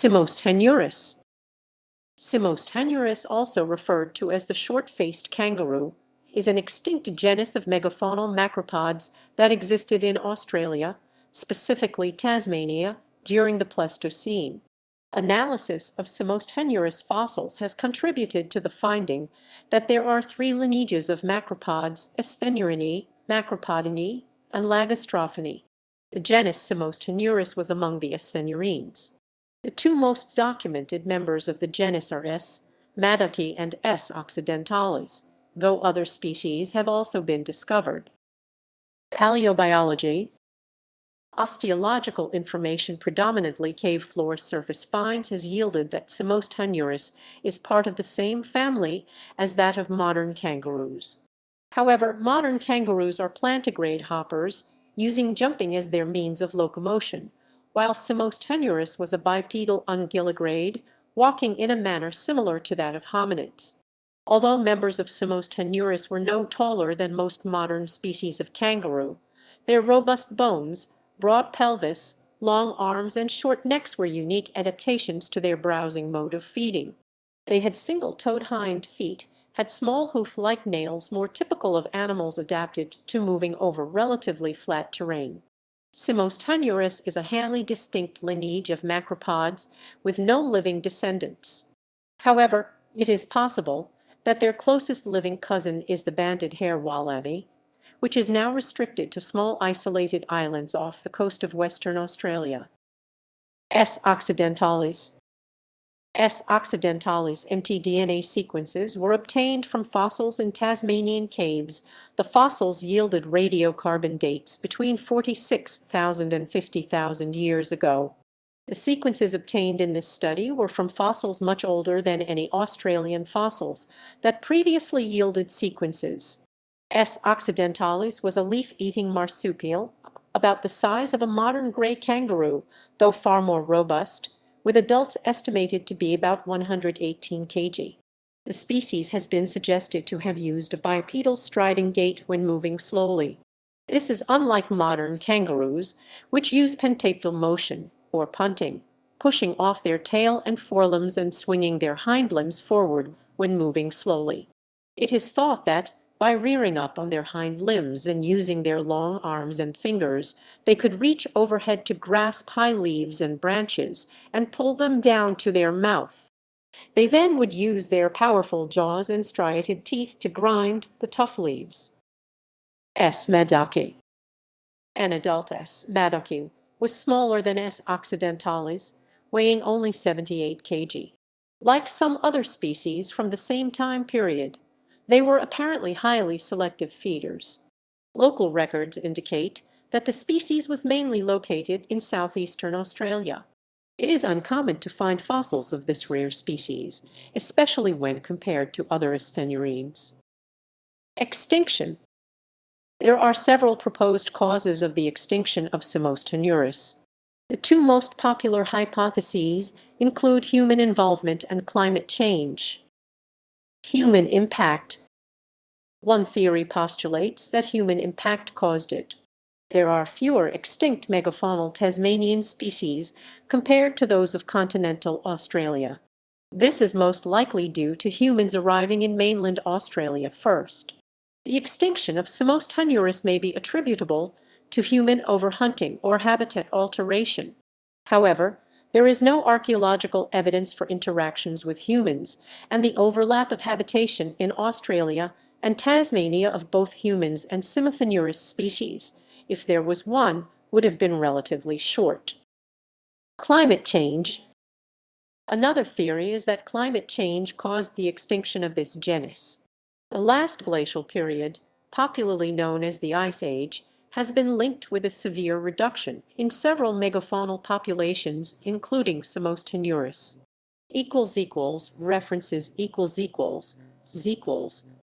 Simosthenurus. Simosthenurus, also referred to as the short-faced kangaroo, is an extinct genus of megafaunal macropods that existed in Australia, specifically Tasmania, during the Pleistocene. Analysis of Simosthenurus fossils has contributed to the finding that there are three lineages of macropods: Sthenurinae, Macropodinae, and Lagostrophinae. The genus Simosthenurus was among the sthenurines. The two most documented members of the genus are S. maddocki and S. occidentalis, though other species have also been discovered. Palaeobiology. Osteological information, predominantly cave floor surface finds, has yielded that Simosthenurus is part of the same family as that of modern kangaroos. However, modern kangaroos are plantigrade hoppers, using jumping as their means of locomotion, while Simosthenurus was a bipedal unguligrade, walking in a manner similar to that of hominids. Although members of Simosthenurus were no taller than most modern species of kangaroo, their robust bones, broad pelvis, long arms, and short necks were unique adaptations to their browsing mode of feeding. They had single-toed hind feet, had small hoof-like nails more typical of animals adapted to moving over relatively flat terrain. Simosthenurus is a highly distinct lineage of macropods with no living descendants. However, it is possible that their closest living cousin is the banded hair wallaby, which is now restricted to small isolated islands off the coast of Western Australia. S. occidentalis. S. occidentalis mtDNA sequences were obtained from fossils in Tasmanian caves. The fossils yielded radiocarbon dates between 46,000 and 50,000 years ago. The sequences obtained in this study were from fossils much older than any Australian fossils that previously yielded sequences. S. occidentalis was a leaf-eating marsupial, about the size of a modern gray kangaroo, though far more robust, with adults estimated to be about 118 kg. The species has been suggested to have used a bipedal striding gait when moving slowly. This is unlike modern kangaroos, which use pentapedal motion, or punting, pushing off their tail and forelimbs and swinging their hind limbs forward when moving slowly. It is thought that, by rearing up on their hind limbs and using their long arms and fingers, they could reach overhead to grasp high leaves and branches and pull them down to their mouth. They then would use their powerful jaws and striated teeth to grind the tough leaves. S. maddocki. An adult S. maddocki was smaller than S. occidentalis, weighing only 78 kg. Like some other species from the same time period, they were apparently highly selective feeders. Local records indicate that the species was mainly located in southeastern Australia. It is uncommon to find fossils of this rare species, especially when compared to other sthenurines. Extinction. There are several proposed causes of the extinction of Simosthenurus. The two most popular hypotheses include human involvement and climate change. Human impact. One theory postulates that human impact caused it. There are fewer extinct megafaunal Tasmanian species compared to those of continental Australia. This is most likely due to humans arriving in mainland Australia first. The extinction of Simosthenurus may be attributable to human overhunting or habitat alteration. However, there is no archaeological evidence for interactions with humans, and the overlap of habitation in Australia and Tasmania of both humans and Simosthenurus species, if there was one, would have been relatively short. Climate change. Another theory is that climate change caused the extinction of this genus. The last glacial period, popularly known as the Ice Age, has been linked with a severe reduction in several megafaunal populations, including Simosthenurus. References ==